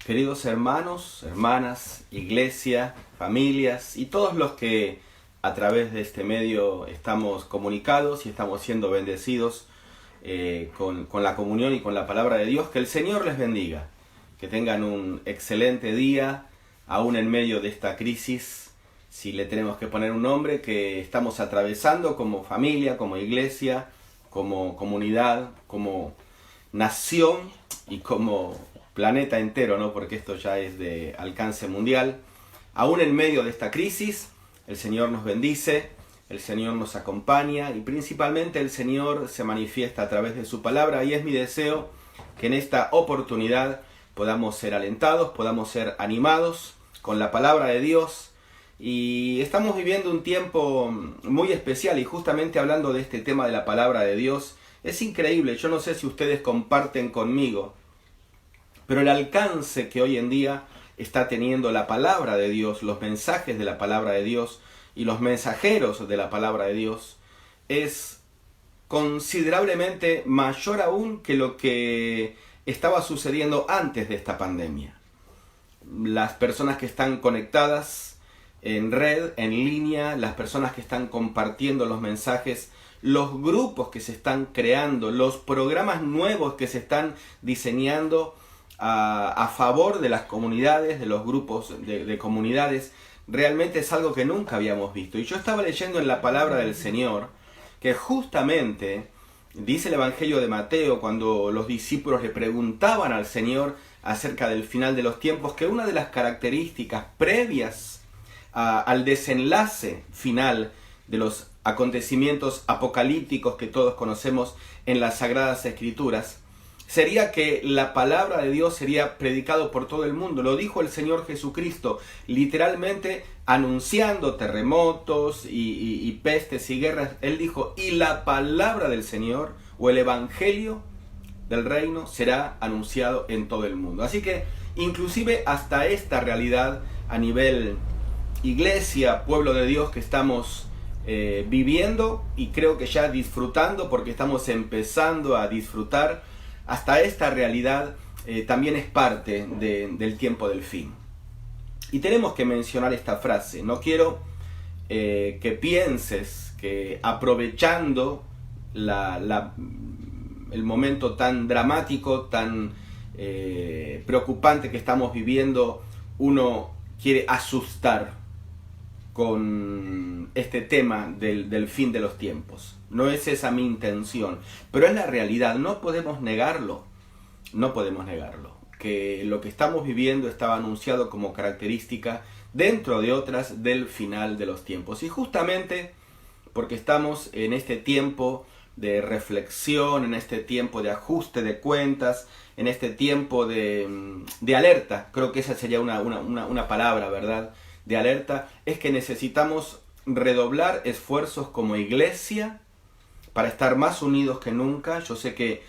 Queridos hermanos, hermanas, iglesia, familias y todos los que a través de este medio estamos comunicados y estamos siendo bendecidos con la comunión y con la palabra de Dios, que el Señor les bendiga, que tengan un excelente día, aún en medio de esta crisis, si le tenemos que poner un nombre, que estamos atravesando como familia, como iglesia, como comunidad, como nación y como planeta entero, ¿no? Porque esto ya es de alcance mundial. Aún en medio de esta crisis, el Señor nos bendice, el Señor nos acompaña y principalmente el Señor se manifiesta a través de su palabra, y es mi deseo que en esta oportunidad podamos ser alentados, podamos ser animados con la palabra de Dios. Y estamos viviendo un tiempo muy especial, y justamente hablando de este tema de la palabra de Dios, es increíble. Yo no sé si ustedes comparten conmigo, pero el alcance que hoy en día está teniendo la palabra de Dios, los mensajes de la palabra de Dios y los mensajeros de la palabra de Dios es considerablemente mayor aún que lo que estaba sucediendo antes de esta pandemia. Las personas que están conectadas en red, en línea, las personas que están compartiendo los mensajes, los grupos que se están creando, los programas nuevos que se están diseñando a favor de las comunidades, de los grupos de comunidades, realmente es algo que nunca habíamos visto. Y yo estaba leyendo en la palabra del Señor que justamente dice el Evangelio de Mateo, cuando los discípulos le preguntaban al Señor acerca del final de los tiempos, que una de las características previas al desenlace final de los acontecimientos apocalípticos que todos conocemos en las Sagradas Escrituras sería que la palabra de Dios sería predicado por todo el mundo. Lo dijo el Señor Jesucristo, literalmente anunciando terremotos y pestes y guerras. Él dijo, y la palabra del Señor o el evangelio del reino será anunciado en todo el mundo. Así que inclusive hasta esta realidad a nivel iglesia, pueblo de Dios, que estamos viviendo y creo que ya disfrutando, porque estamos empezando a disfrutar, hasta esta realidad también es parte del tiempo del fin. Y tenemos que mencionar esta frase. No quiero que pienses que aprovechando el momento tan dramático, tan preocupante que estamos viviendo, uno quiere asustar con este tema del fin de los tiempos. No es esa mi intención, pero es la realidad, no podemos negarlo, que lo que estamos viviendo estaba anunciado como característica, dentro de otras, del final de los tiempos. Y justamente porque estamos en este tiempo de reflexión, en este tiempo de ajuste de cuentas, en este tiempo de alerta, creo que esa sería una palabra, ¿verdad?, de alerta, es que necesitamos redoblar esfuerzos como iglesia para estar más unidos que nunca. Yo sé que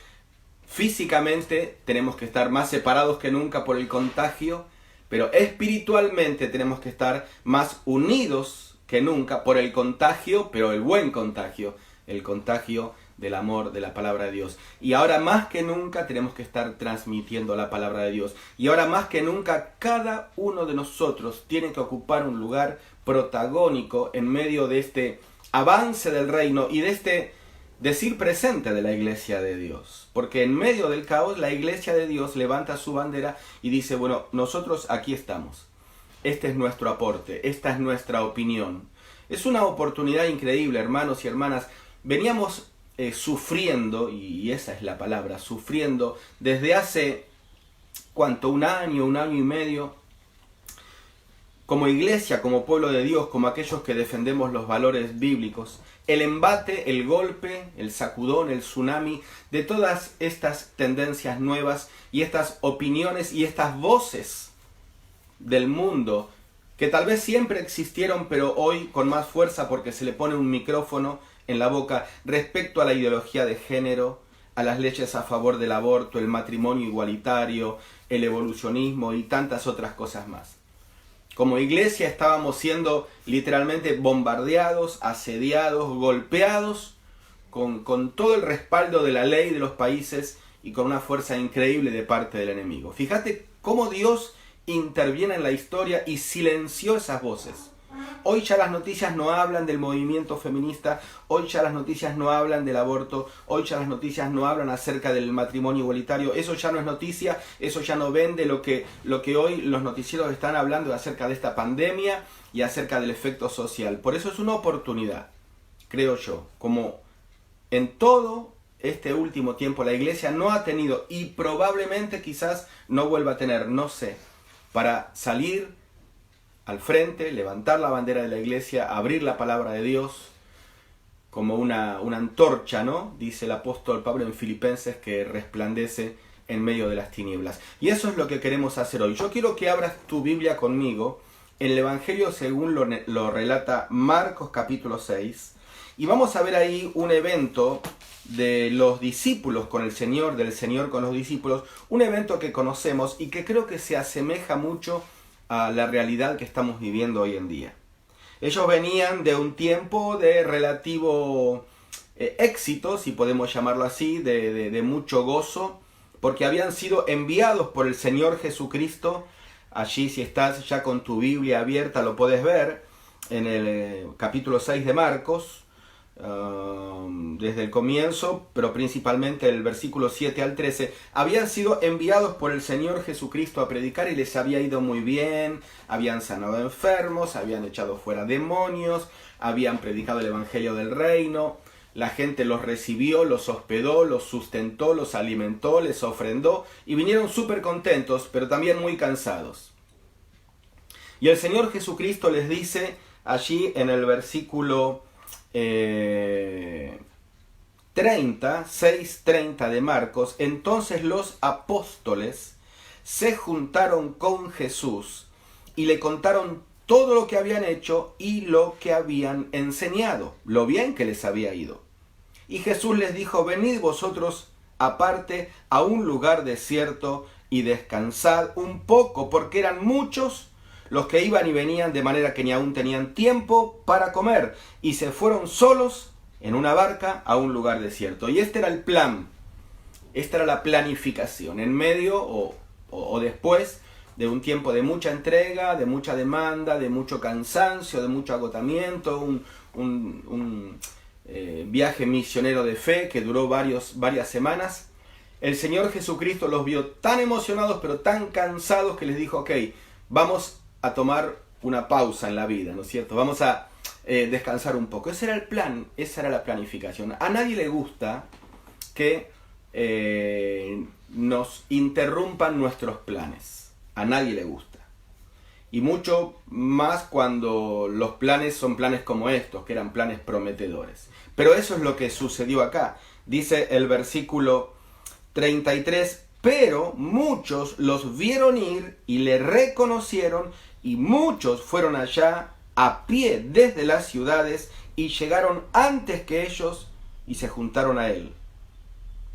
físicamente tenemos que estar más separados que nunca por el contagio, pero espiritualmente tenemos que estar más unidos que nunca por el contagio, pero el buen contagio, el contagio del amor, de la palabra de Dios. Y ahora más que nunca tenemos que estar transmitiendo la palabra de Dios. Y ahora más que nunca cada uno de nosotros tiene que ocupar un lugar protagónico en medio de este avance del reino y de este decir presente de la iglesia de Dios. Porque en medio del caos la iglesia de Dios levanta su bandera y dice, bueno, nosotros aquí estamos. Este es nuestro aporte, esta es nuestra opinión. Es una oportunidad increíble, hermanos y hermanas. Veníamos sufriendo, y esa es la palabra, sufriendo desde hace, ¿cuánto? Un año y medio, como iglesia, como pueblo de Dios, como aquellos que defendemos los valores bíblicos, el embate, el golpe, el sacudón, el tsunami de todas estas tendencias nuevas y estas opiniones y estas voces del mundo que tal vez siempre existieron, pero hoy con más fuerza porque se le pone un micrófono en la boca respecto a la ideología de género, a las leyes a favor del aborto, el matrimonio igualitario, el evolucionismo y tantas otras cosas más. Como iglesia estábamos siendo literalmente bombardeados, asediados, golpeados, con todo el respaldo de la ley de los países y con una fuerza increíble de parte del enemigo. Fíjate cómo Dios interviene en la historia y silenció esas voces. Hoy ya las noticias no hablan del movimiento feminista, hoy ya las noticias no hablan del aborto, hoy ya las noticias no hablan acerca del matrimonio igualitario. Eso ya no es noticia, eso ya no vende lo que hoy los noticieros están hablando acerca de esta pandemia y acerca del efecto social. Por eso es una oportunidad, creo yo, como en todo este último tiempo la iglesia no ha tenido y probablemente quizás no vuelva a tener, no sé, para salir al frente, levantar la bandera de la iglesia, abrir la palabra de Dios como una antorcha, ¿no? Dice el apóstol Pablo en Filipenses, que resplandece en medio de las tinieblas. Y eso es lo que queremos hacer hoy. Yo quiero que abras tu Biblia conmigo en el Evangelio según lo relata Marcos capítulo 6. Y vamos a ver ahí un evento de los discípulos con el Señor, del Señor con los discípulos, un evento que conocemos y que creo que se asemeja mucho a la realidad que estamos viviendo hoy en día. Ellos venían de un tiempo de relativo éxito, si podemos llamarlo así, de mucho gozo, porque habían sido enviados por el Señor Jesucristo. Allí, si estás ya con tu Biblia abierta, lo puedes ver en el capítulo 6 de Marcos, desde el comienzo, pero principalmente el versículo 7 al 13, habían sido enviados por el Señor Jesucristo a predicar y les había ido muy bien, habían sanado enfermos, habían echado fuera demonios, habían predicado el Evangelio del Reino, la gente los recibió, los hospedó, los sustentó, los alimentó, les ofrendó y vinieron súper contentos, pero también muy cansados. Y el Señor Jesucristo les dice allí en el versículo 6:30 de Marcos: entonces los apóstoles se juntaron con Jesús y le contaron todo lo que habían hecho y lo que habían enseñado, lo bien que les había ido. Y Jesús les dijo: venid vosotros aparte a un lugar desierto y descansad un poco, porque eran muchos los que iban y venían, de manera que ni aún tenían tiempo para comer, y se fueron solos en una barca a un lugar desierto. Y este era el plan, esta era la planificación, en medio o después de un tiempo de mucha entrega, de mucha demanda, de mucho cansancio, de mucho agotamiento, un viaje misionero de fe que duró varias semanas. El Señor Jesucristo los vio tan emocionados pero tan cansados que les dijo: ok, vamos a tomar una pausa en la vida, ¿no es cierto? Vamos a descansar un poco. Ese era el plan, esa era la planificación. A nadie le gusta que nos interrumpan nuestros planes. A nadie le gusta. Y mucho más cuando los planes son planes como estos, que eran planes prometedores. Pero eso es lo que sucedió acá. Dice el versículo 33, pero muchos los vieron ir y le reconocieron, y muchos fueron allá a pie desde las ciudades y llegaron antes que ellos y se juntaron a él.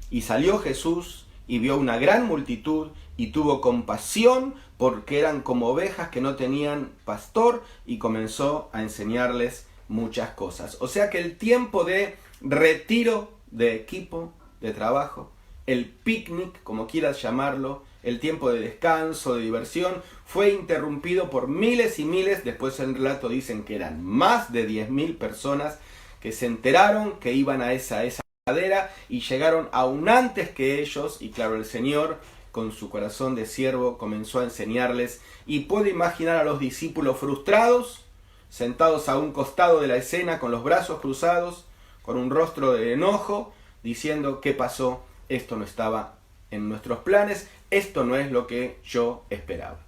Y salió Jesús y vio una gran multitud y tuvo compasión, porque eran como ovejas que no tenían pastor, y comenzó a enseñarles muchas cosas. O sea que el tiempo de retiro de equipo, de trabajo, el picnic, como quieras llamarlo, el tiempo de descanso, de diversión, fue interrumpido por miles y miles. Después en el relato dicen que eran más de 10.000 personas que se enteraron que iban a esa ladera y llegaron aún antes que ellos. Y claro, el Señor, con su corazón de siervo, comenzó a enseñarles. Y puedo imaginar a los discípulos frustrados, sentados a un costado de la escena, con los brazos cruzados, con un rostro de enojo, diciendo: ¿qué pasó? Esto no estaba en nuestros planes, esto no es lo que yo esperaba.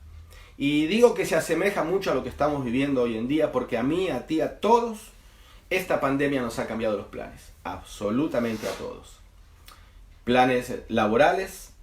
Y digo que se asemeja mucho a lo que estamos viviendo hoy en día, porque a mí, a ti, a todos, esta pandemia nos ha cambiado los planes, absolutamente a todos. Planes laborales,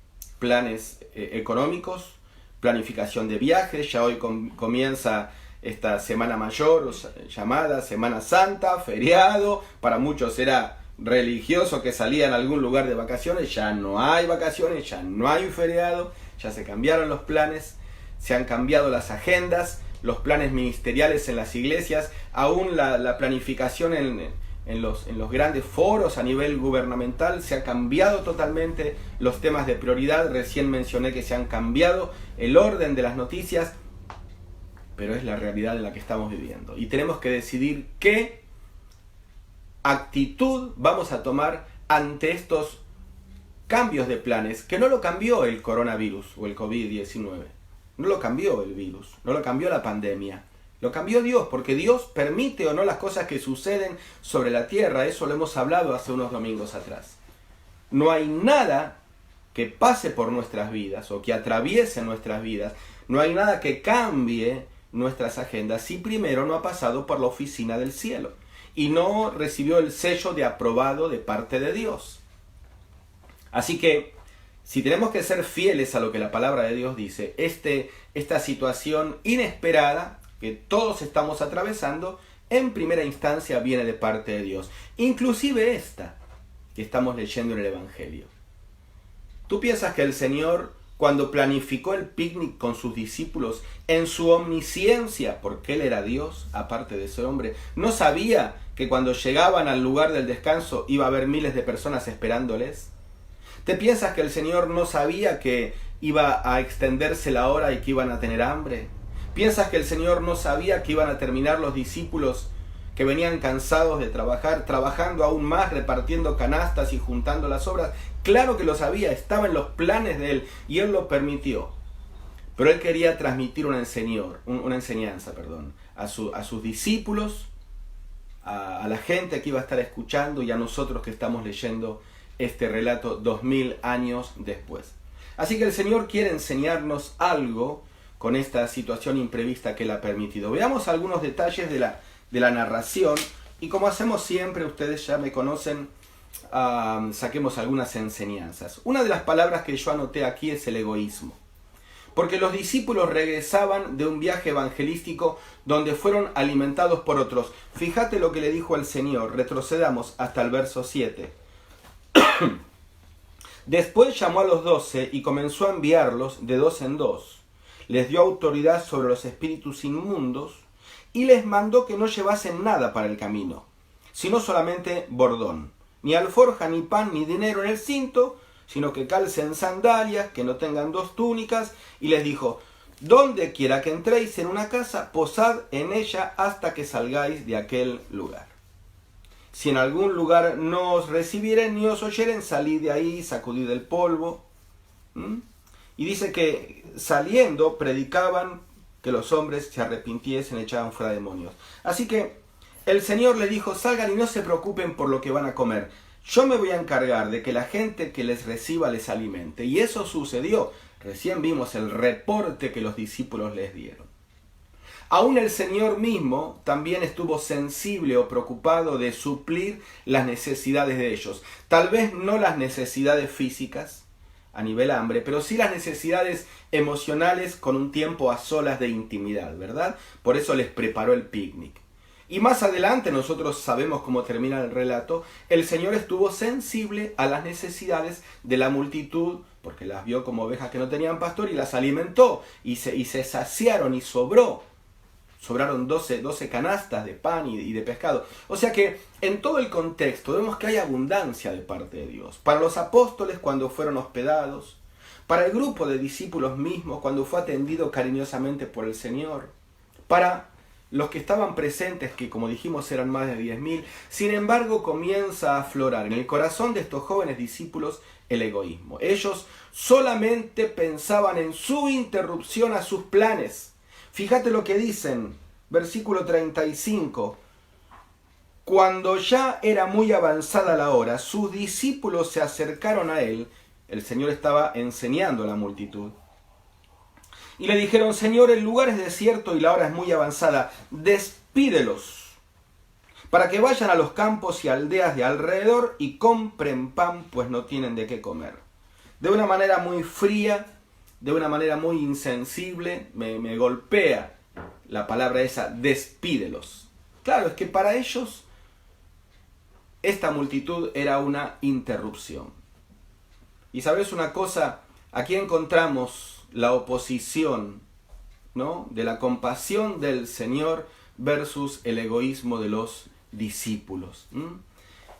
planes económicos, planificación de viajes. Ya hoy comienza esta Semana Mayor, llamada Semana Santa, feriado. Para muchos era religioso que salían a algún lugar de vacaciones. Ya no hay vacaciones, ya no hay feriado, ya se cambiaron los planes, se han cambiado las agendas, los planes ministeriales en las iglesias, aún la planificación en los grandes foros a nivel gubernamental, se ha cambiado totalmente los temas de prioridad. Recién mencioné que se han cambiado el orden de las noticias, pero es la realidad en la que estamos viviendo. Y tenemos que decidir qué actitud vamos a tomar ante estos cambios de planes, que no lo cambió el coronavirus o el COVID-19. No lo cambió el virus, no lo cambió la pandemia. Lo cambió Dios, porque Dios permite o no las cosas que suceden sobre la tierra. Eso lo hemos hablado hace unos domingos atrás. No hay nada que pase por nuestras vidas o que atraviese nuestras vidas. No hay nada que cambie nuestras agendas si primero no ha pasado por la oficina del cielo y no recibió el sello de aprobado de parte de Dios. Así que, si tenemos que ser fieles a lo que la palabra de Dios dice, esta situación inesperada que todos estamos atravesando, en primera instancia viene de parte de Dios. Inclusive esta que estamos leyendo en el Evangelio. ¿Tú piensas que el Señor, cuando planificó el picnic con sus discípulos, en su omnisciencia, porque Él era Dios, aparte de ser hombre, no sabía que cuando llegaban al lugar del descanso iba a haber miles de personas esperándoles? ¿Te piensas que el Señor no sabía que iba a extenderse la hora y que iban a tener hambre? ¿Piensas que el Señor no sabía que iban a terminar los discípulos que venían cansados de trabajar, trabajando aún más, repartiendo canastas y juntando las obras? Claro que lo sabía, estaba en los planes de Él y Él lo permitió. Pero Él quería transmitir una enseñanza a sus discípulos, a la gente que iba a estar escuchando y a nosotros que estamos leyendo este relato 2000 años después. Así que el Señor quiere enseñarnos algo con esta situación imprevista que Él ha permitido. Veamos algunos detalles de la narración y, como hacemos siempre, ustedes ya me conocen, saquemos algunas enseñanzas. Una de las palabras que yo anoté aquí es el egoísmo. Porque los discípulos regresaban de un viaje evangelístico donde fueron alimentados por otros. Fíjate lo que le dijo al Señor. Retrocedamos hasta el verso 7. Después llamó a los 12 y comenzó a enviarlos de 2 en 2. Les dio autoridad sobre los espíritus inmundos y les mandó que no llevasen nada para el camino, sino solamente bordón, ni alforja, ni pan, ni dinero en el cinto, sino que calcen sandalias, que no tengan 2 túnicas, y les dijo: donde quiera que entréis en una casa, posad en ella hasta que salgáis de aquel lugar. Si en algún lugar no os recibieren ni os oyeren, salid de ahí, sacudid el polvo. Y dice que saliendo predicaban que los hombres se arrepintiesen, echaban fuera demonios. Así que el Señor le dijo: salgan y no se preocupen por lo que van a comer. Yo me voy a encargar de que la gente que les reciba les alimente. Y eso sucedió. Recién vimos el reporte que los discípulos les dieron. Aún el Señor mismo también estuvo sensible o preocupado de suplir las necesidades de ellos. Tal vez no las necesidades físicas a nivel hambre, pero sí las necesidades emocionales con un tiempo a solas de intimidad, ¿verdad? Por eso les preparó el picnic. Y más adelante, nosotros sabemos cómo termina el relato, el Señor estuvo sensible a las necesidades de la multitud, porque las vio como ovejas que no tenían pastor y las alimentó, y se saciaron y sobraron 12 canastas de pan y de pescado. O sea que en todo el contexto vemos que hay abundancia de parte de Dios. Para los apóstoles cuando fueron hospedados, para el grupo de discípulos mismos cuando fue atendido cariñosamente por el Señor, para los que estaban presentes, que como dijimos eran más de 10.000, sin embargo comienza a aflorar en el corazón de estos jóvenes discípulos el egoísmo. Ellos solamente pensaban en su interrupción a sus planes. Fíjate lo que dicen, versículo 35. Cuando ya era muy avanzada la hora, sus discípulos se acercaron a él. El Señor estaba enseñando a la multitud. Y le dijeron: Señor, el lugar es desierto y la hora es muy avanzada. Despídelos para que vayan a los campos y aldeas de alrededor y compren pan, pues no tienen de qué comer. De una manera muy fría, de una manera muy insensible, me golpea la palabra esa: despídelos. Claro, es que para ellos esta multitud era una interrupción. Y sabes una cosa, aquí encontramos la oposición, ¿no?, de la compasión del Señor versus el egoísmo de los discípulos.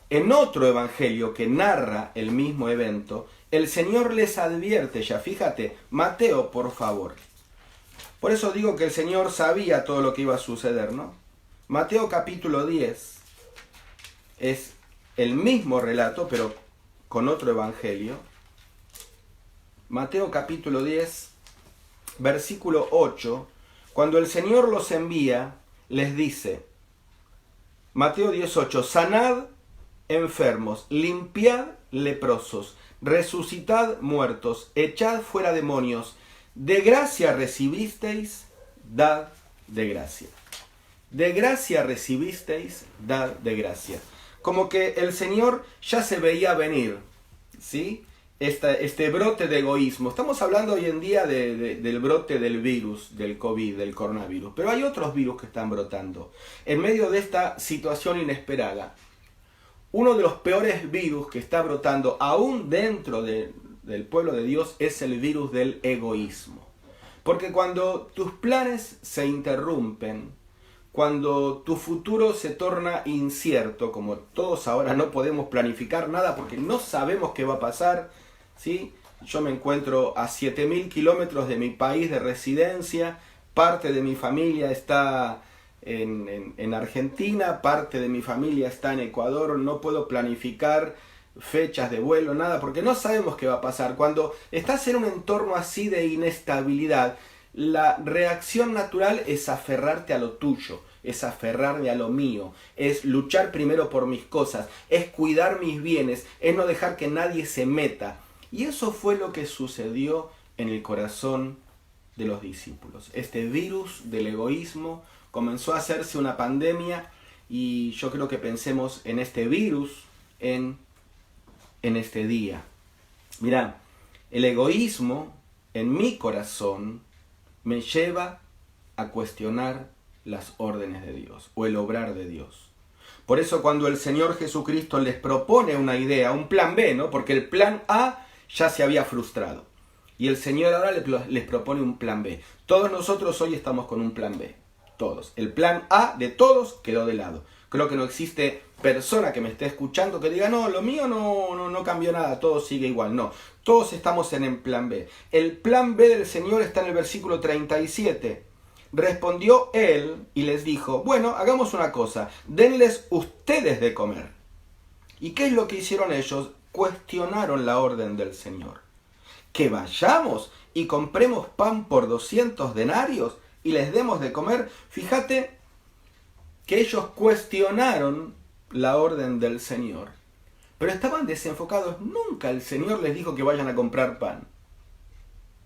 En otro evangelio que narra el mismo evento, el Señor les advierte ya, fíjate, Mateo, por favor. Por eso digo que el Señor sabía todo lo que iba a suceder, ¿no? Mateo capítulo 10 es el mismo relato, pero con otro evangelio. Mateo capítulo 10, versículo 8, cuando el Señor los envía, les dice, Mateo 18, sanad enfermos, limpiad leprosos, resucitad muertos, echad fuera demonios, de gracia recibisteis, dad de gracia. De gracia recibisteis, dad de gracia. Como que el Señor ya se veía venir, ¿sí? Este brote de egoísmo. Estamos hablando hoy en día del brote del virus, del COVID, del coronavirus. Pero hay otros virus que están brotando. En medio de esta situación inesperada, uno de los peores virus que está brotando aún dentro del pueblo de Dios es el virus del egoísmo. Porque cuando tus planes se interrumpen, cuando tu futuro se torna incierto, como todos ahora no podemos planificar nada porque no sabemos qué va a pasar, ¿sí? Yo me encuentro a 7.000 kilómetros de mi país de residencia, parte de mi familia está en Argentina, parte de mi familia está en Ecuador, no puedo planificar fechas de vuelo, nada, porque no sabemos qué va a pasar. Cuando estás en un entorno así de inestabilidad, la reacción natural es aferrarte a lo tuyo, es aferrarme a lo mío, es luchar primero por mis cosas, es cuidar mis bienes, es no dejar que nadie se meta. Y eso fue lo que sucedió en el corazón de los discípulos. Este virus del egoísmo comenzó a hacerse una pandemia y yo creo que pensemos en este virus en este día. Mirá, el egoísmo en mi corazón me lleva a cuestionar las órdenes de Dios o el obrar de Dios. Por eso cuando el Señor Jesucristo les propone una idea, un plan B, ¿no? Porque el plan A ya se había frustrado. Y el Señor ahora les propone un plan B. Todos nosotros hoy estamos con un plan B. Todos. El plan A de todos quedó de lado. Creo que no existe persona que me esté escuchando que diga, no, lo mío no cambió nada, todo sigue igual. No, todos estamos en el plan B. El plan B del Señor está en el versículo 37. Respondió él y les dijo, bueno, hagamos una cosa, denles ustedes de comer. ¿Y qué es lo que hicieron ellos? Cuestionaron la orden del Señor. Que vayamos y compremos pan por 200 denarios y les demos de comer. Fíjate que ellos cuestionaron la orden del Señor, pero estaban desenfocados. Nunca el Señor les dijo que vayan a comprar pan.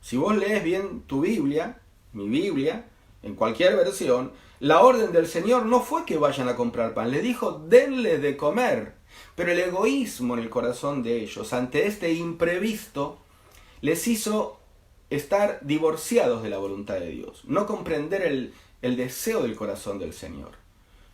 Si vos lees bien tu Biblia, mi Biblia, en cualquier versión, la orden del Señor no fue que vayan a comprar pan, le dijo denle de comer. Pero el egoísmo en el corazón de ellos, ante este imprevisto, les hizo estar divorciados de la voluntad de Dios, no comprender el deseo del corazón del Señor.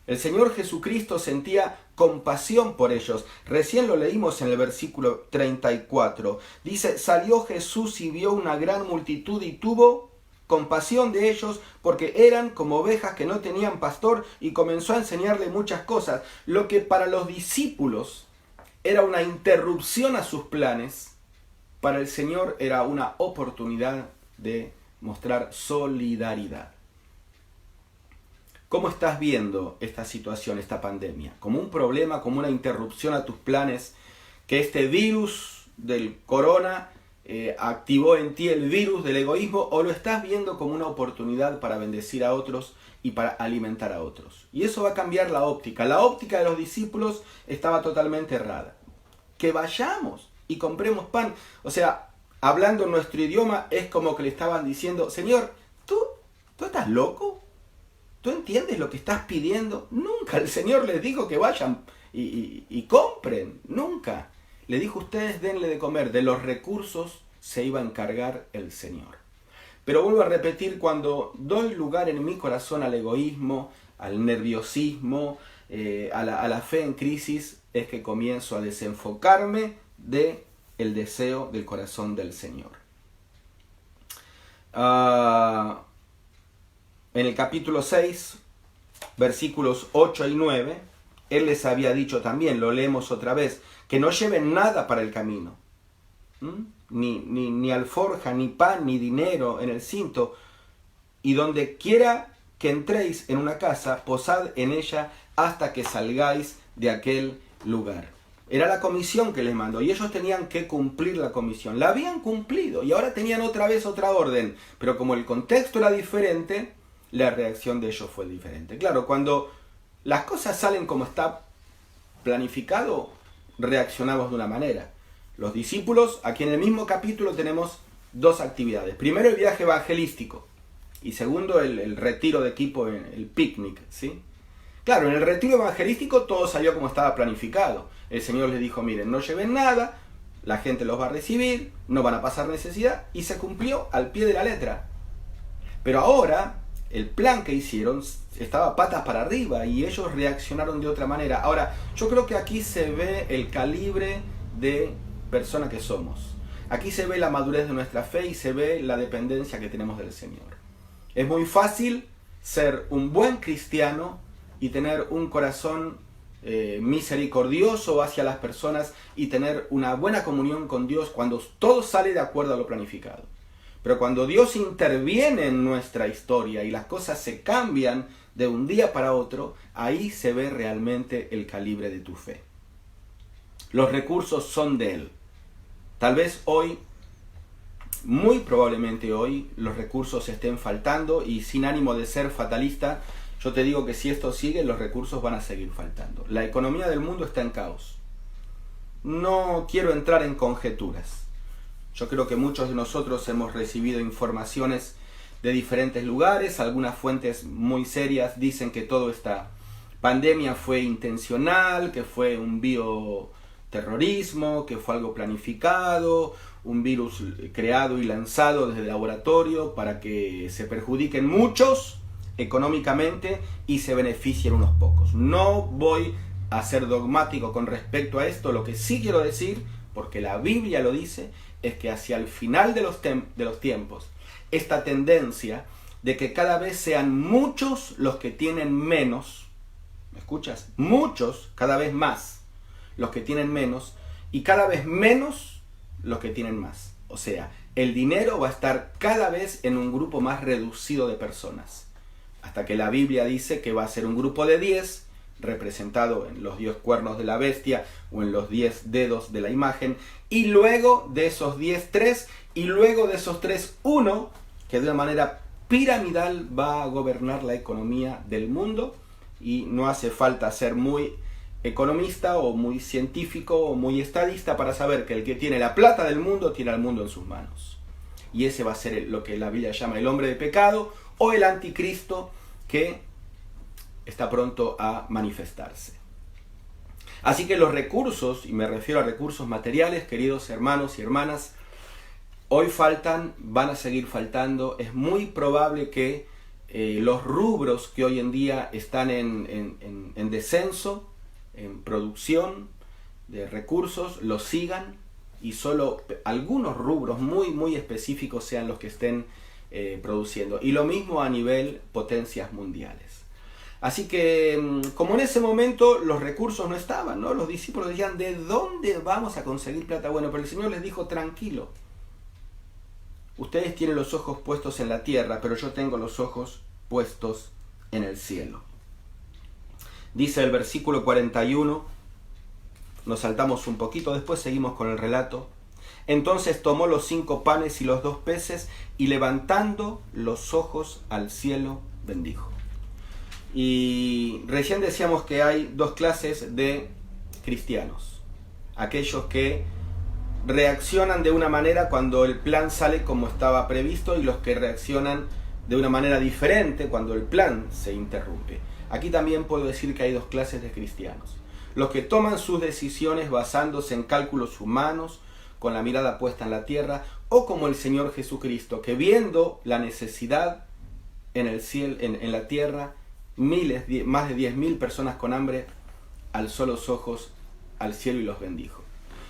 El Señor Jesucristo sentía compasión por ellos. Recién lo leímos en el versículo 34. Dice, salió Jesús y vio una gran multitud y tuvo compasión de ellos porque eran como ovejas que no tenían pastor y comenzó a enseñarle muchas cosas. Lo que para los discípulos era una interrupción a sus planes, para el Señor era una oportunidad de mostrar solidaridad. ¿Cómo estás viendo esta situación, esta pandemia? ¿Como un problema, como una interrupción a tus planes? ¿Que este virus del corona activó en ti el virus del egoísmo? ¿O lo estás viendo como una oportunidad para bendecir a otros y para alimentar a otros? Y eso va a cambiar la óptica. La óptica de los discípulos estaba totalmente errada. Que vayamos y compremos pan. O sea, hablando nuestro idioma, es como que le estaban diciendo, Señor, ¿tú estás loco? ¿Tú entiendes lo que estás pidiendo? Nunca el Señor les dijo que vayan y compren. Nunca. Le dijo, ustedes denle de comer. De los recursos se iba a encargar el Señor. Pero vuelvo a repetir, cuando doy lugar en mi corazón al egoísmo, al nerviosismo, a la fe en crisis, es que comienzo a desenfocarme del deseo del corazón del Señor. En el capítulo 6, versículos 8 y 9, Él les había dicho también, lo leemos otra vez, que no lleven nada para el camino. Ni alforja, ni pan, ni dinero en el cinto. Y donde quiera que entréis en una casa, posad en ella hasta que salgáis de aquel lugar. Era la comisión que les mandó y ellos tenían que cumplir la comisión. La habían cumplido y ahora tenían otra vez otra orden. Pero como el contexto era diferente, la reacción de ellos fue diferente. Claro, cuando las cosas salen como está planificado, reaccionamos de una manera. Los discípulos, aquí en el mismo capítulo tenemos dos actividades. Primero el viaje evangelístico y segundo el retiro de equipo, el picnic, ¿sí? Claro, en el retiro evangelístico todo salió como estaba planificado. El Señor les dijo, miren, no lleven nada, la gente los va a recibir, no van a pasar necesidad, y se cumplió al pie de la letra. Pero ahora, el plan que hicieron estaba patas para arriba y ellos reaccionaron de otra manera. Ahora, yo creo que aquí se ve el calibre de persona que somos. Aquí se ve la madurez de nuestra fe y se ve la dependencia que tenemos del Señor. Es muy fácil ser un buen cristiano y tener un corazón misericordioso hacia las personas y tener una buena comunión con Dios cuando todo sale de acuerdo a lo planificado. Pero cuando Dios interviene en nuestra historia y las cosas se cambian de un día para otro, ahí se ve realmente el calibre de tu fe. Los recursos son de Él. Tal vez hoy, muy probablemente hoy, los recursos estén faltando y sin ánimo de ser fatalista, yo te digo que si esto sigue, los recursos van a seguir faltando. La economía del mundo está en caos. No quiero entrar en conjeturas. Yo creo que muchos de nosotros hemos recibido informaciones de diferentes lugares. Algunas fuentes muy serias dicen que toda esta pandemia fue intencional, que fue un bioterrorismo, que fue algo planificado, un virus creado y lanzado desde el laboratorio para que se perjudiquen muchos económicamente y se beneficien unos pocos. No voy a ser dogmático con respecto a esto. Lo que sí quiero decir, porque la Biblia lo dice, es que hacia el final de los tiempos, esta tendencia de que cada vez sean muchos los que tienen menos, ¿me escuchas? Muchos, cada vez más los que tienen menos y cada vez menos los que tienen más. O sea, el dinero va a estar cada vez en un grupo más reducido de personas. Hasta que la Biblia dice que va a ser un grupo de 10, representado en los 10 cuernos de la bestia o en los 10 dedos de la imagen, y luego de esos 10, 3, y luego de esos 3, 1, que de una manera piramidal va a gobernar la economía del mundo, y no hace falta ser muy economista o muy científico o muy estadista para saber que el que tiene la plata del mundo tiene al mundo en sus manos. Y ese va a ser lo que la Biblia llama el hombre de pecado o el anticristo que está pronto a manifestarse. Así que los recursos, y me refiero a recursos materiales, queridos hermanos y hermanas, hoy faltan, van a seguir faltando. Es muy probable que los rubros que hoy en día están en descenso, en producción de recursos, los sigan y solo algunos rubros muy específicos sean los que estén produciendo. Y lo mismo a nivel potencias mundiales. Así que, como en ese momento los recursos no estaban, ¿no? Los discípulos decían, ¿de dónde vamos a conseguir plata? Bueno, pero el Señor les dijo, tranquilo. Ustedes tienen los ojos puestos en la tierra, pero yo tengo los ojos puestos en el cielo. Dice el versículo 41, nos saltamos un poquito, después seguimos con el relato. Entonces tomó los 5 panes y los 2 peces y levantando los ojos al cielo bendijo. Y recién decíamos que hay 2 clases de cristianos. Aquellos que reaccionan de una manera cuando el plan sale como estaba previsto y los que reaccionan de una manera diferente cuando el plan se interrumpe. Aquí también puedo decir que hay 2 clases de cristianos. Los que toman sus decisiones basándose en cálculos humanos, con la mirada puesta en la tierra, o como el Señor Jesucristo, que viendo la necesidad en el cielo, en la tierra, más de 10.000 personas con hambre, alzó los ojos al cielo y los bendijo.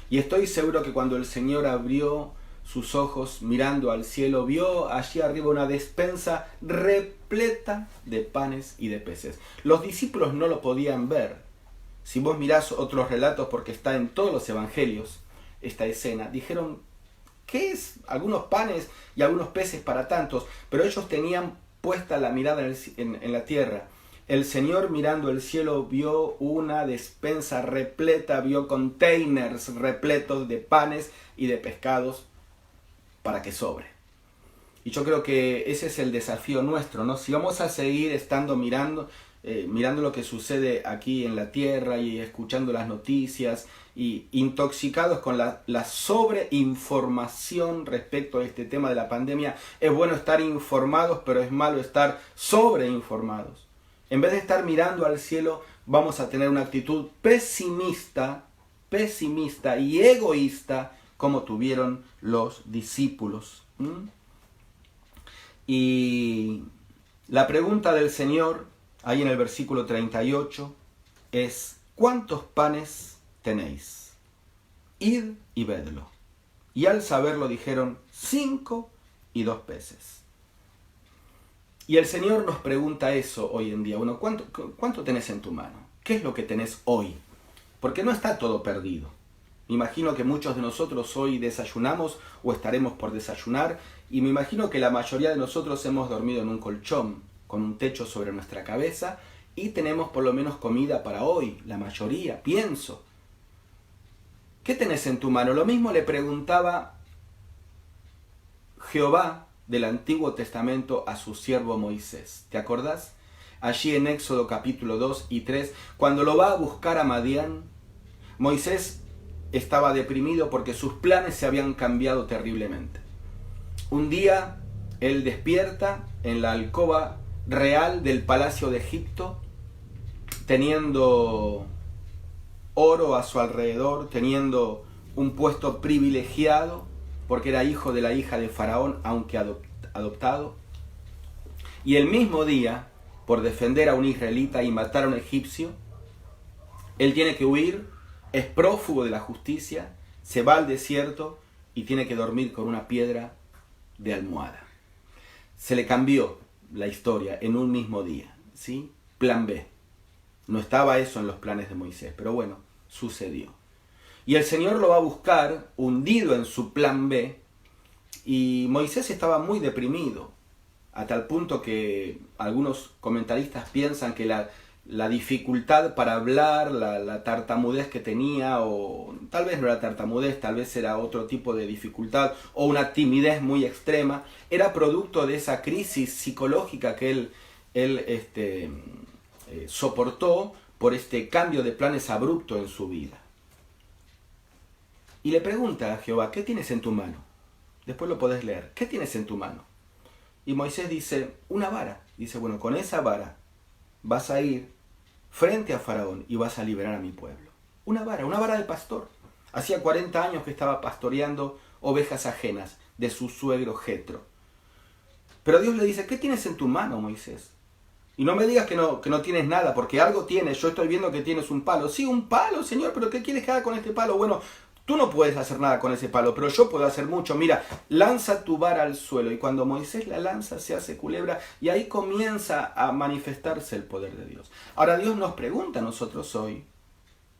Y estoy seguro que cuando el Señor abrió sus ojos mirando al cielo, vio allí arriba una despensa repleta de panes y de peces. Los discípulos no lo podían ver, Si vos mirás otros relatos, porque está en todos los evangelios esta escena, dijeron, ¿qué es? Algunos panes y algunos peces para tantos, pero ellos tenían puesta la mirada en la tierra. El Señor, mirando el cielo, vio una despensa repleta, vio containers repletos de panes y de pescados para que sobre. Y yo creo que ese es el desafío nuestro, ¿no? Si vamos a seguir estando mirando lo que sucede aquí en la tierra y escuchando las noticias y intoxicados con la sobreinformación respecto a este tema de la pandemia, es bueno estar informados, pero es malo estar sobreinformados. En vez de estar mirando al cielo, vamos a tener una actitud pesimista y egoísta como tuvieron los discípulos. Y la pregunta del Señor, ahí en el versículo 38, es: ¿cuántos panes tenéis? Id y vedlo. Y al saberlo dijeron: 5 y 2 peces. Y el Señor nos pregunta eso hoy en día. Bueno, ¿cuánto tenés en tu mano? ¿Qué es lo que tenés hoy? Porque no está todo perdido. Me imagino que muchos de nosotros hoy desayunamos o estaremos por desayunar, y me imagino que la mayoría de nosotros hemos dormido en un colchón, con un techo sobre nuestra cabeza, y tenemos por lo menos comida para hoy, la mayoría, pienso. ¿Qué tenés en tu mano? Lo mismo le preguntaba Jehová del Antiguo Testamento a su siervo Moisés. ¿Te acordás? Allí en Éxodo capítulo 2 y 3, cuando lo va a buscar a Madián, Moisés estaba deprimido porque sus planes se habían cambiado terriblemente. Un día él despierta en la alcoba real del palacio de Egipto, teniendo oro a su alrededor, teniendo un puesto privilegiado, porque era hijo de la hija de Faraón, aunque adoptado. Y el mismo día, por defender a un israelita y matar a un egipcio, él tiene que huir, es prófugo de la justicia, se va al desierto y tiene que dormir con una piedra de almohada. Se le cambió la historia en un mismo día, ¿sí? Plan B. No estaba eso en los planes de Moisés, pero bueno, sucedió. Y el Señor lo va a buscar hundido en su plan B, y Moisés estaba muy deprimido, a tal punto que algunos comentaristas piensan que la dificultad para hablar, la tartamudez que tenía, o tal vez no era tartamudez, tal vez era otro tipo de dificultad, o una timidez muy extrema, era producto de esa crisis psicológica que él soportó por este cambio de planes abrupto en su vida. Y le pregunta a Jehová: ¿qué tienes en tu mano? Después lo podés leer. ¿Qué tienes en tu mano? Y Moisés dice: una vara. Dice: bueno, con esa vara vas a ir frente a Faraón y vas a liberar a mi pueblo. Una vara de pastor. Hacía 40 años que estaba pastoreando ovejas ajenas de su suegro Jetro. Pero Dios le dice: ¿qué tienes en tu mano, Moisés? Y no me digas que no tienes nada, porque algo tienes. Yo estoy viendo que tienes un palo. Sí, un palo, Señor, pero ¿qué quieres que haga con este palo? Bueno, tú no puedes hacer nada con ese palo, pero yo puedo hacer mucho. Mira, lanza tu vara al suelo. Y cuando Moisés la lanza, se hace culebra, y ahí comienza a manifestarse el poder de Dios. Ahora Dios nos pregunta a nosotros hoy,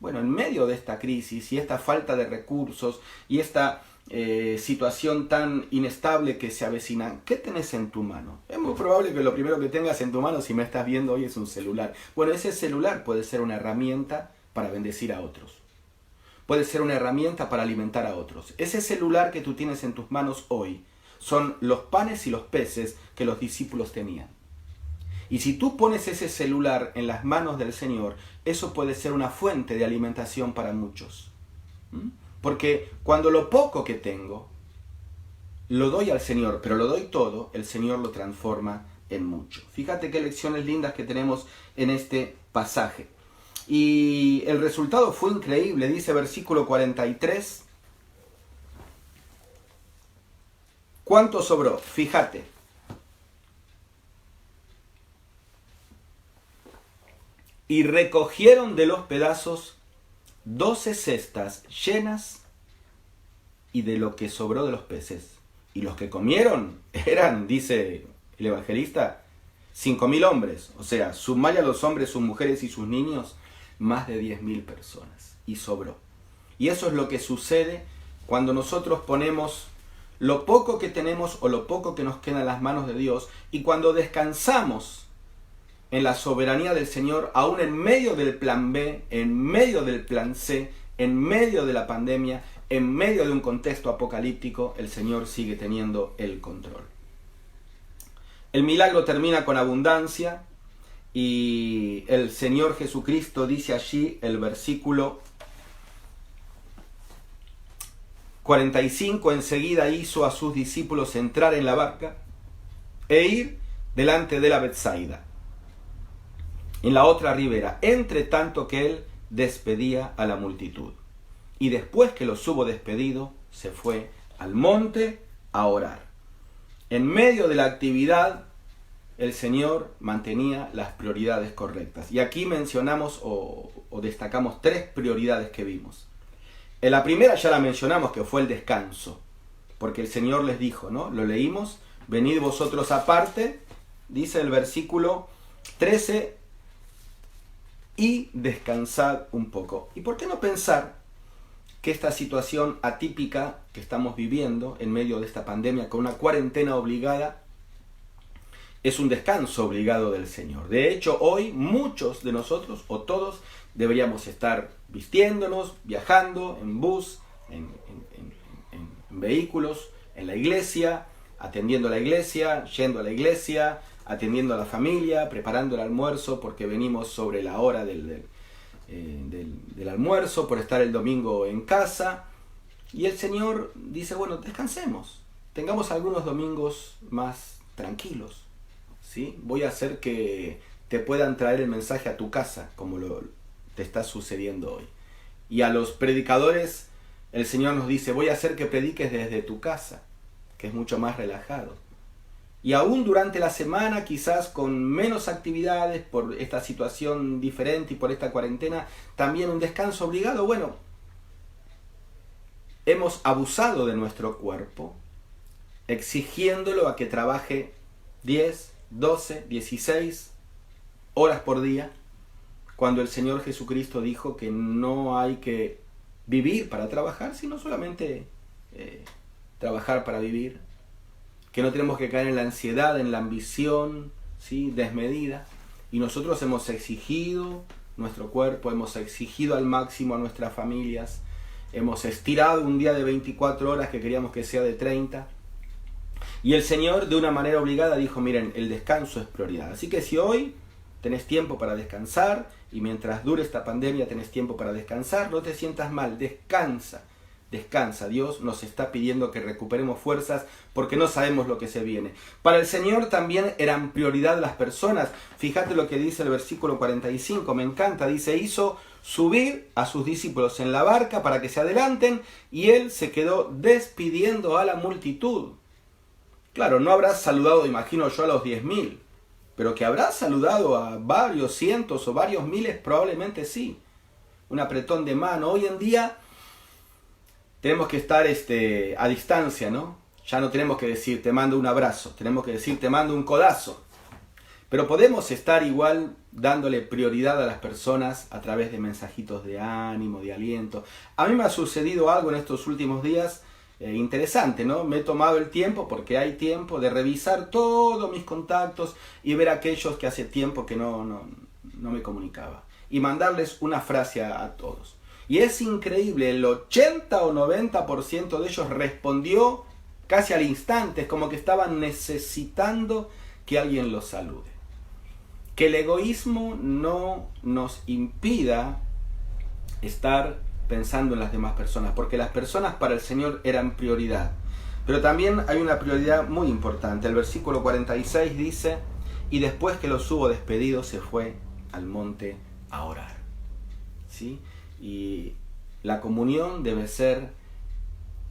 bueno, en medio de esta crisis y esta falta de recursos y esta situación tan inestable que se avecina, ¿qué tenés en tu mano? Es muy probable que lo primero que tengas en tu mano, si me estás viendo hoy, es un celular. Bueno, ese celular puede ser una herramienta para bendecir a otros. Puede ser una herramienta para alimentar a otros. Ese celular que tú tienes en tus manos hoy son los panes y los peces que los discípulos tenían. Y si tú pones ese celular en las manos del Señor, eso puede ser una fuente de alimentación para muchos. Porque cuando lo poco que tengo lo doy al Señor, pero lo doy todo, el Señor lo transforma en mucho. Fíjate qué lecciones lindas que tenemos en este pasaje. Y el resultado fue increíble, dice versículo 43. ¿Cuánto sobró? Fíjate. Y recogieron de los pedazos 12 cestas llenas y de lo que sobró de los peces. Y los que comieron eran, dice el evangelista, 5.000 hombres. O sea, sumale a los hombres, sus mujeres y sus niños, más de 10.000 personas y sobró. Y eso es lo que sucede cuando nosotros ponemos lo poco que tenemos o lo poco que nos queda en las manos de Dios, y cuando descansamos en la soberanía del Señor, aún en medio del plan B, en medio del plan C, en medio de la pandemia, en medio de un contexto apocalíptico, el Señor sigue teniendo el control. El milagro termina con abundancia y el Señor Jesucristo dice allí, el versículo 45, enseguida hizo a sus discípulos entrar en la barca e ir delante de la Betsaida, en la otra ribera, entre tanto que él despedía a la multitud. Y después que los hubo despedido, se fue al monte a orar. En medio de la actividad, el Señor mantenía las prioridades correctas. Y aquí mencionamos o destacamos 3 prioridades que vimos. En la primera ya la mencionamos, que fue el descanso, porque el Señor les dijo, ¿no? Lo leímos, venid vosotros aparte, dice el versículo 13, y descansad un poco. ¿Y por qué no pensar que esta situación atípica que estamos viviendo en medio de esta pandemia, con una cuarentena obligada, es un descanso obligado del Señor? De hecho, hoy muchos de nosotros, o todos, deberíamos estar vistiéndonos, viajando en bus, en vehículos, en la iglesia, atendiendo a la iglesia, yendo a la iglesia, atendiendo a la familia, preparando el almuerzo, porque venimos sobre la hora del almuerzo, por estar el domingo en casa. Y el Señor dice, bueno, descansemos, tengamos algunos domingos más tranquilos, ¿sí? Voy a hacer que te puedan traer el mensaje a tu casa, como te está sucediendo hoy. Y a los predicadores, el Señor nos dice, voy a hacer que prediques desde tu casa, que es mucho más relajado. Y aún durante la semana, quizás con menos actividades por esta situación diferente y por esta cuarentena, también un descanso obligado. Bueno, hemos abusado de nuestro cuerpo, exigiéndolo a que trabaje 10, 12, 16 horas por día, cuando el Señor Jesucristo dijo que no hay que vivir para trabajar, sino solamente trabajar para vivir, que no tenemos que caer en la ansiedad, en la ambición, ¿sí?, desmedida. Y nosotros hemos exigido nuestro cuerpo, hemos exigido al máximo a nuestras familias, hemos estirado un día de 24 horas que queríamos que sea de 30. Y el Señor, de una manera obligada, dijo, miren, el descanso es prioridad. Así que si hoy tenés tiempo para descansar, y mientras dure esta pandemia tenés tiempo para descansar, no te sientas mal, descansa. Descansa, Dios nos está pidiendo que recuperemos fuerzas porque no sabemos lo que se viene. Para el Señor también eran prioridad las personas. Fíjate lo que dice el versículo 45, me encanta. Dice, hizo subir a sus discípulos en la barca para que se adelanten y él se quedó despidiendo a la multitud. Claro, no habrá saludado, imagino yo, a los 10.000, pero que habrá saludado a varios cientos o varios miles, probablemente sí. Un apretón de mano. Hoy en día tenemos que estar a distancia, ¿no? Ya no tenemos que decir te mando un abrazo, tenemos que decir te mando un codazo. Pero podemos estar igual dándole prioridad a las personas a través de mensajitos de ánimo, de aliento. A mí me ha sucedido algo en estos últimos días interesante, ¿no? Me he tomado el tiempo, porque hay tiempo, de revisar todos mis contactos y ver a aquellos que hace tiempo que no me comunicaba. Y mandarles una frase a todos. Y es increíble, el 80 o 90% de ellos respondió casi al instante, es como que estaban necesitando que alguien los salude. Que el egoísmo no nos impida estar pensando en las demás personas, porque las personas para el Señor eran prioridad. Pero también hay una prioridad muy importante. El versículo 46 dice, y después que los hubo despedido se fue al monte a orar. ¿Sí? Y la comunión debe ser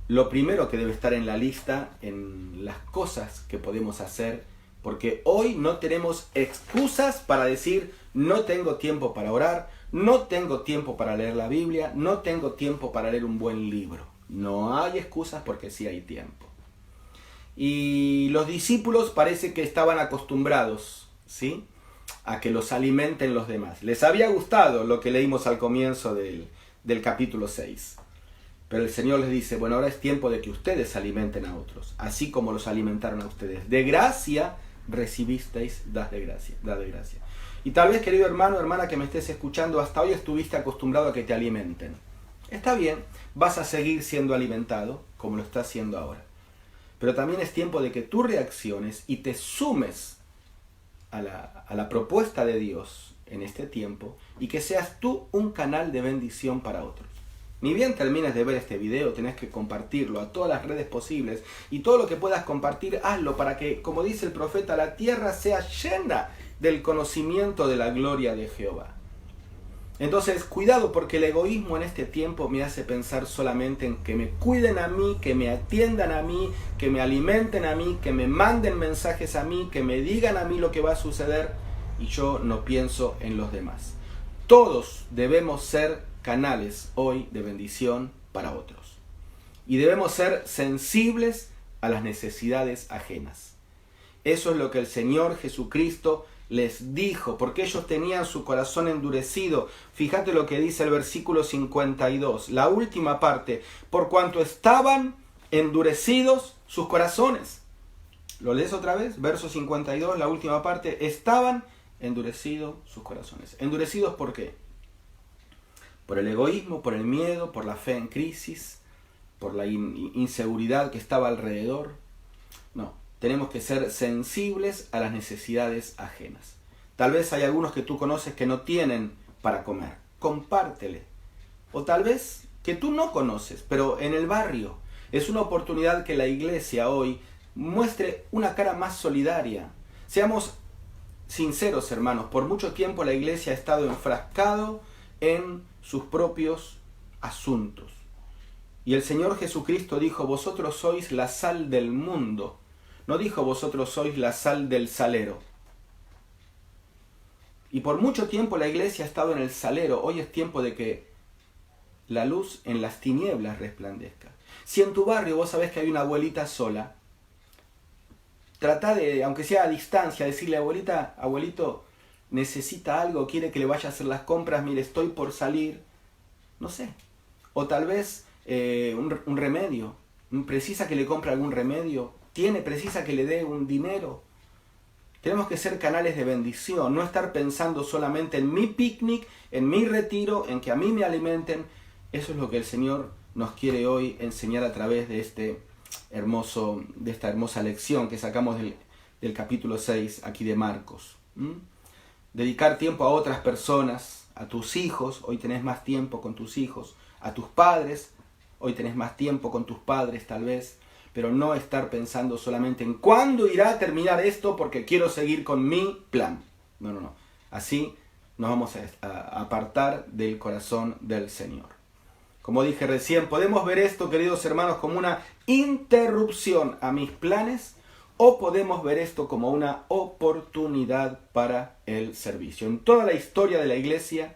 lo primero que debe estar en la lista, en las cosas que podemos hacer, porque hoy no tenemos excusas para decir no tengo tiempo para orar, no tengo tiempo para leer la Biblia, no tengo tiempo para leer un buen libro. No hay excusas porque sí hay tiempo. Y los discípulos parece que estaban acostumbrados, ¿sí?, a que los alimenten los demás. Les había gustado lo que leímos al comienzo del capítulo 6. Pero el Señor les dice, bueno, ahora es tiempo de que ustedes alimenten a otros, así como los alimentaron a ustedes. De gracia recibisteis, dad de gracia, dad de gracia. Y tal vez, querido hermano, hermana que me estés escuchando, hasta hoy estuviste acostumbrado a que te alimenten. Está bien, vas a seguir siendo alimentado, como lo estás haciendo ahora. Pero también es tiempo de que tú reacciones y te sumes a la propuesta de Dios en este tiempo y que seas tú un canal de bendición para otros. Ni bien termines de ver este video, tenés que compartirlo a todas las redes posibles y todo lo que puedas compartir, hazlo para que, como dice el profeta, la tierra sea llena del conocimiento de la gloria de Jehová. Entonces, cuidado, porque el egoísmo en este tiempo me hace pensar solamente en que me cuiden a mí, que me atiendan a mí, que me alimenten a mí, que me manden mensajes a mí, que me digan a mí lo que va a suceder y yo no pienso en los demás. Todos debemos ser canales hoy de bendición para otros. Y debemos ser sensibles a las necesidades ajenas. Eso es lo que el Señor Jesucristo les dijo, porque ellos tenían su corazón endurecido. Fíjate lo que dice el versículo 52, la última parte, por cuanto estaban endurecidos sus corazones. ¿Lo lees otra vez? Verso 52, la última parte, estaban endurecidos sus corazones. ¿Endurecidos por qué? Por el egoísmo, por el miedo, por la fe en crisis, por la inseguridad que estaba alrededor. No, tenemos que ser sensibles a las necesidades ajenas. Tal vez hay algunos que tú conoces que no tienen para comer. Compártele. O tal vez que tú no conoces, pero en el barrio es una oportunidad que la iglesia hoy muestre una cara más solidaria. Seamos sinceros, hermanos, por mucho tiempo la iglesia ha estado enfrascado en sus propios asuntos. Y el Señor Jesucristo dijo, vosotros sois la sal del mundo. No dijo, vosotros sois la sal del salero. Y por mucho tiempo la iglesia ha estado en el salero. Hoy es tiempo de que la luz en las tinieblas resplandezca. Si en tu barrio vos sabés que hay una abuelita sola, trata de, aunque sea a distancia, decirle, abuelita, abuelito, necesita algo, quiere que le vaya a hacer las compras, mire, estoy por salir, no sé. O tal vez un remedio, precisa que le compre algún remedio, precisa que le dé un dinero. Tenemos que ser canales de bendición, no estar pensando solamente en mi picnic, en mi retiro, en que a mí me alimenten. Eso es lo que el Señor nos quiere hoy enseñar a través de esta hermosa lección que sacamos del capítulo 6 aquí de Marcos. Dedicar tiempo a otras personas, a tus hijos, hoy tenés más tiempo con tus hijos, a tus padres, hoy tenés más tiempo con tus padres tal vez, pero no estar pensando solamente en cuándo irá a terminar esto porque quiero seguir con mi plan. No. Así nos vamos a apartar del corazón del Señor. Como dije recién, podemos ver esto, queridos hermanos, como una interrupción a mis planes, o podemos ver esto como una oportunidad para el servicio. En toda la historia de la iglesia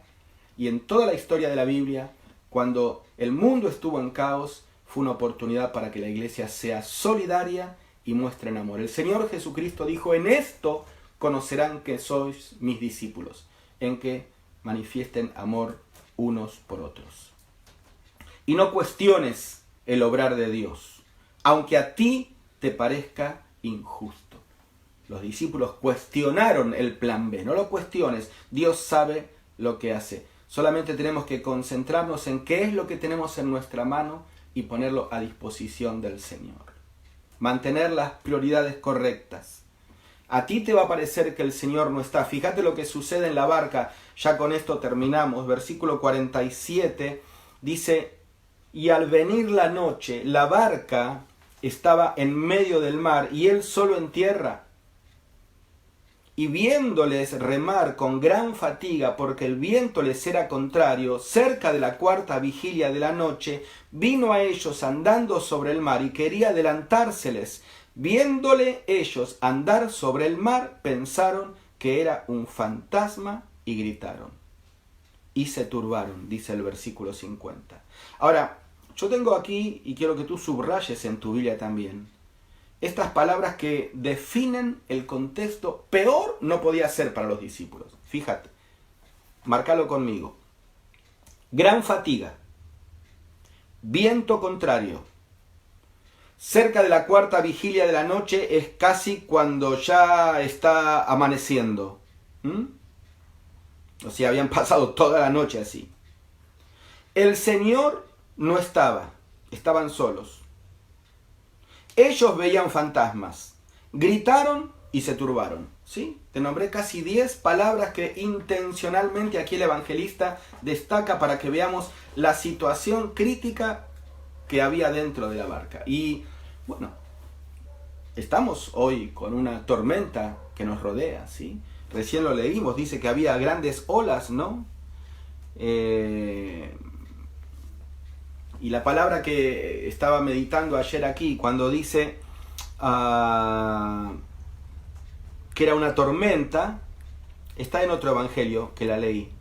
y en toda la historia de la Biblia, cuando el mundo estuvo en caos, fue una oportunidad para que la iglesia sea solidaria y muestre amor. El Señor Jesucristo dijo, en esto conocerán que sois mis discípulos, en que manifiesten amor unos por otros. Y no cuestiones el obrar de Dios, aunque a ti te parezca injusto. Los discípulos cuestionaron el plan B. No lo cuestiones. Dios sabe lo que hace. Solamente tenemos que concentrarnos en qué es lo que tenemos en nuestra mano y ponerlo a disposición del Señor. Mantener las prioridades correctas. A ti te va a parecer que el Señor no está. Fíjate lo que sucede en la barca. Ya con esto terminamos. Versículo 47 dice, y al venir la noche, la barca estaba en medio del mar y él solo en tierra. Y viéndoles remar con gran fatiga porque el viento les era contrario, cerca de la cuarta vigilia de la noche, vino a ellos andando sobre el mar y quería adelantárseles. Viéndole ellos andar sobre el mar, pensaron que era un fantasma y gritaron. Y se turbaron, dice el versículo 50. Ahora, yo tengo aquí, y quiero que tú subrayes en tu Biblia también, estas palabras que definen el contexto. Peor no podía ser para los discípulos. Fíjate, márcalo conmigo. Gran fatiga, viento contrario. Cerca de la cuarta vigilia de la noche es casi cuando ya está amaneciendo. O sea, habían pasado toda la noche así. El Señor no estaba, estaban solos. Ellos veían fantasmas, gritaron y se turbaron. ¿Sí? Te nombré casi 10 palabras que intencionalmente aquí el evangelista destaca para que veamos la situación crítica que había dentro de la barca. Y bueno, estamos hoy con una tormenta que nos rodea, ¿sí? Recién lo leímos, dice que había grandes olas, ¿no? Y la palabra que estaba meditando ayer aquí, cuando dice que era una tormenta, está en otro evangelio que la leí.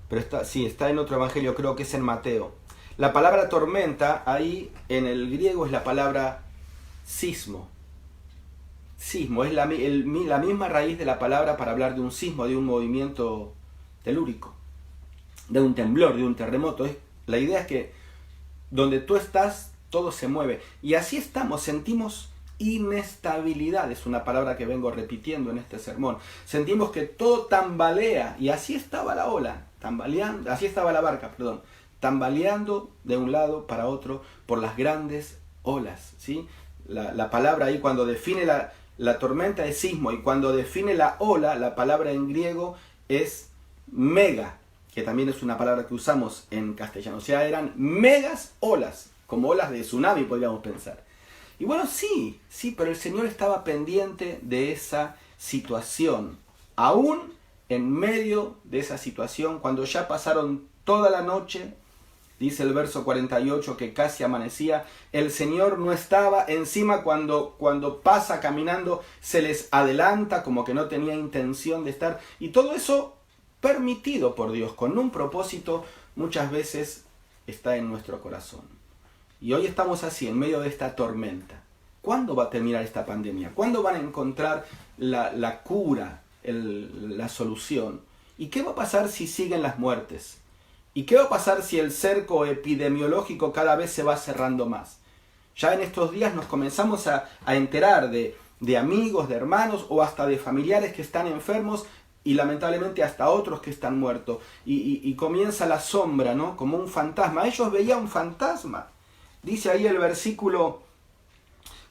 Pero está en otro evangelio, creo que es en Mateo. La palabra tormenta, ahí en el griego es la palabra sismo. Sismo, es la misma raíz de la palabra para hablar de un sismo, de un movimiento telúrico, de un temblor, de un terremoto. La idea es que donde tú estás, todo se mueve. Y así estamos, sentimos inestabilidad, es una palabra que vengo repitiendo en este sermón. Sentimos que todo tambalea, y así estaba la ola, así estaba la barca, tambaleando de un lado para otro por las grandes olas, ¿sí? La palabra ahí cuando define la tormenta es sismo, y cuando define la ola, la palabra en griego es mega, que también es una palabra que usamos en castellano. O sea, eran megas olas, como olas de tsunami podríamos pensar. Y bueno, sí, pero el Señor estaba pendiente de esa situación. Aún en medio de esa situación, cuando ya pasaron toda la noche, dice el verso 48 que casi amanecía, el Señor no estaba. Encima cuando pasa caminando se les adelanta como que no tenía intención de estar. Y todo eso permitido por Dios, con un propósito, muchas veces está en nuestro corazón. Y hoy estamos así, en medio de esta tormenta. ¿Cuándo va a terminar esta pandemia? ¿Cuándo van a encontrar la cura, la solución? ¿Y qué va a pasar si siguen las muertes? ¿Y qué va a pasar si el cerco epidemiológico cada vez se va cerrando más? Ya en estos días nos comenzamos a enterar de amigos, de hermanos o hasta de familiares que están enfermos y lamentablemente hasta otros que están muertos. Y comienza la sombra, ¿no? Como un fantasma. Ellos veían un fantasma. Dice ahí el versículo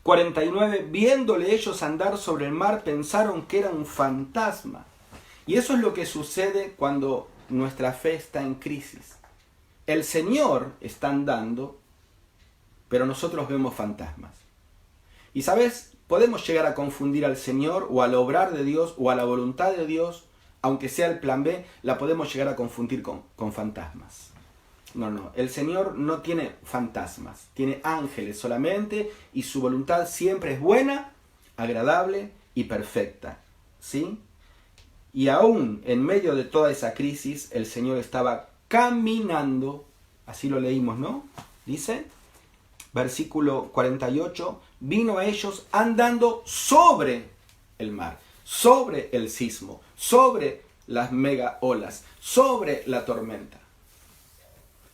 49, viéndole ellos andar sobre el mar, pensaron que era un fantasma. Y eso es lo que sucede cuando nuestra fe está en crisis. El Señor está andando, pero nosotros vemos fantasmas. Y sabes, podemos llegar a confundir al Señor o al obrar de Dios o a la voluntad de Dios, aunque sea el plan B, la podemos llegar a confundir con fantasmas. No, el Señor no tiene fantasmas, tiene ángeles solamente, y su voluntad siempre es buena, agradable y perfecta, ¿sí? Y aún en medio de toda esa crisis, el Señor estaba caminando, así lo leímos, ¿no? Dice, versículo 48, vino a ellos andando sobre el mar, sobre el sismo, sobre las mega olas, sobre la tormenta.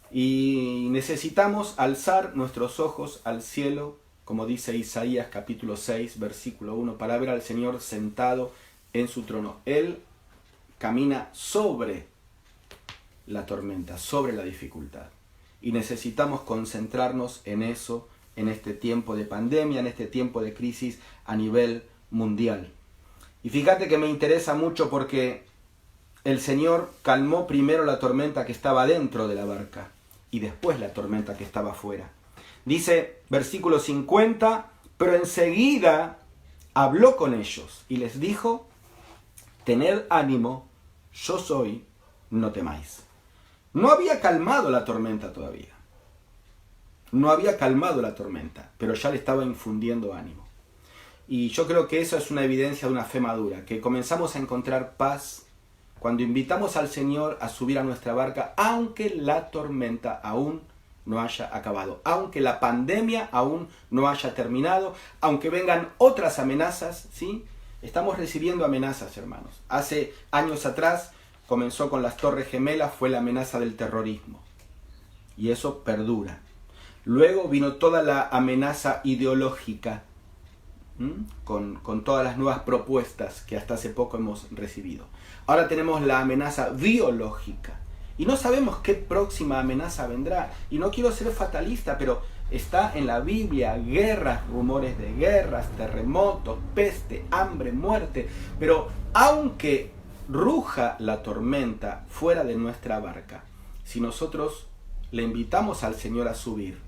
Y necesitamos alzar nuestros ojos al cielo, como dice Isaías capítulo 6, versículo 1, para ver al Señor sentado en su trono. Él camina sobre la tormenta, sobre la dificultad. Y necesitamos concentrarnos en eso, en este tiempo de pandemia, en este tiempo de crisis a nivel mundial. Y fíjate que me interesa mucho porque el Señor calmó primero la tormenta que estaba dentro de la barca y después la tormenta que estaba afuera. Dice, versículo 50, pero enseguida habló con ellos y les dijo, tened ánimo, yo soy, no temáis. No había calmado la tormenta todavía. No había calmado la tormenta, pero ya le estaba infundiendo ánimo. Y yo creo que eso es una evidencia de una fe madura, que comenzamos a encontrar paz cuando invitamos al Señor a subir a nuestra barca, aunque la tormenta aún no haya acabado, aunque la pandemia aún no haya terminado, aunque vengan otras amenazas, ¿sí? Estamos recibiendo amenazas, hermanos. Hace años atrás comenzó con las Torres Gemelas, fue la amenaza del terrorismo. Y eso perdura. Luego vino toda la amenaza ideológica, con todas las nuevas propuestas que hasta hace poco hemos recibido. Ahora tenemos la amenaza biológica. Y no sabemos qué próxima amenaza vendrá. Y no quiero ser fatalista, pero está en la Biblia: guerras, rumores de guerras, terremotos, peste, hambre, muerte. Pero aunque ruja la tormenta fuera de nuestra barca, si nosotros le invitamos al Señor a subir,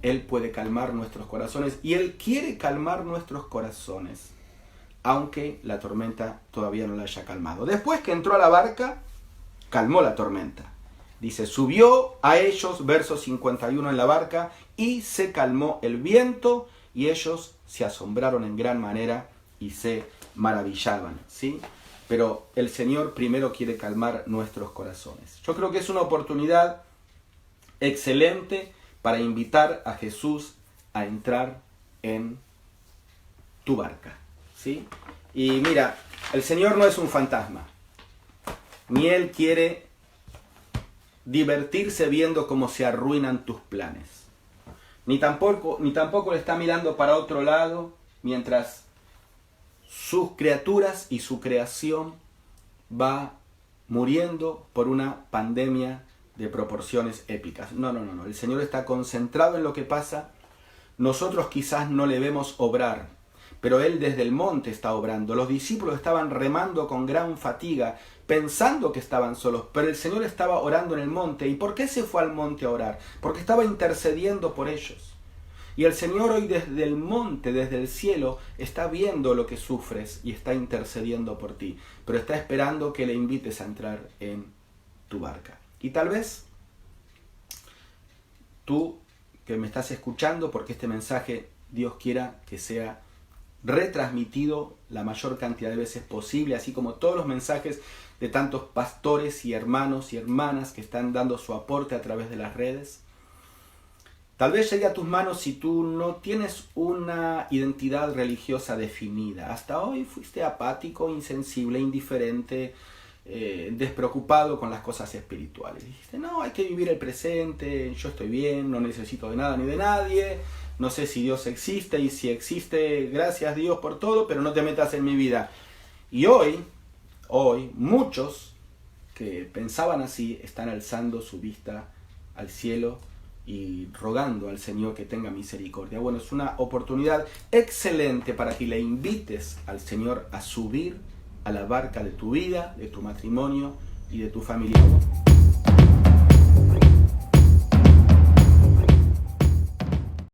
Él puede calmar nuestros corazones, y Él quiere calmar nuestros corazones, aunque la tormenta todavía no la haya calmado. Después que entró a la barca, calmó la tormenta. Dice, subió a ellos, verso 51, en la barca, y se calmó el viento, y ellos se asombraron en gran manera y se maravillaban, ¿sí? Pero el Señor primero quiere calmar nuestros corazones. Yo creo que es una oportunidad excelente para invitar a Jesús a entrar en tu barca, ¿sí? Y mira, el Señor no es un fantasma, ni Él quiere divertirse viendo cómo se arruinan tus planes, ni tampoco le está mirando para otro lado mientras sus criaturas y su creación va muriendo por una pandemia de proporciones épicas. No. El Señor está concentrado en lo que pasa. Nosotros quizás no le vemos obrar, pero Él desde el monte está obrando. Los discípulos estaban remando con gran fatiga, pensando que estaban solos, pero el Señor estaba orando en el monte. ¿Y por qué se fue al monte a orar? Porque estaba intercediendo por ellos. Y el Señor hoy desde el monte, desde el cielo, está viendo lo que sufres y está intercediendo por ti, pero está esperando que le invites a entrar en tu barca. Y tal vez tú que me estás escuchando, porque este mensaje Dios quiera que sea retransmitido la mayor cantidad de veces posible, así como todos los mensajes de tantos pastores y hermanos y hermanas que están dando su aporte a través de las redes. Tal vez llegue a tus manos si tú no tienes una identidad religiosa definida. Hasta hoy fuiste apático, insensible, indiferente, despreocupado con las cosas espirituales. Dijiste, no, hay que vivir el presente, yo estoy bien, no necesito de nada ni de nadie, no sé si Dios existe, y si existe, gracias Dios por todo, pero no te metas en mi vida. Y hoy, muchos que pensaban así están alzando su vista al cielo y rogando al Señor que tenga misericordia. Bueno, es una oportunidad excelente para que le invites al Señor a subir a la barca de tu vida, de tu matrimonio y de tu familia.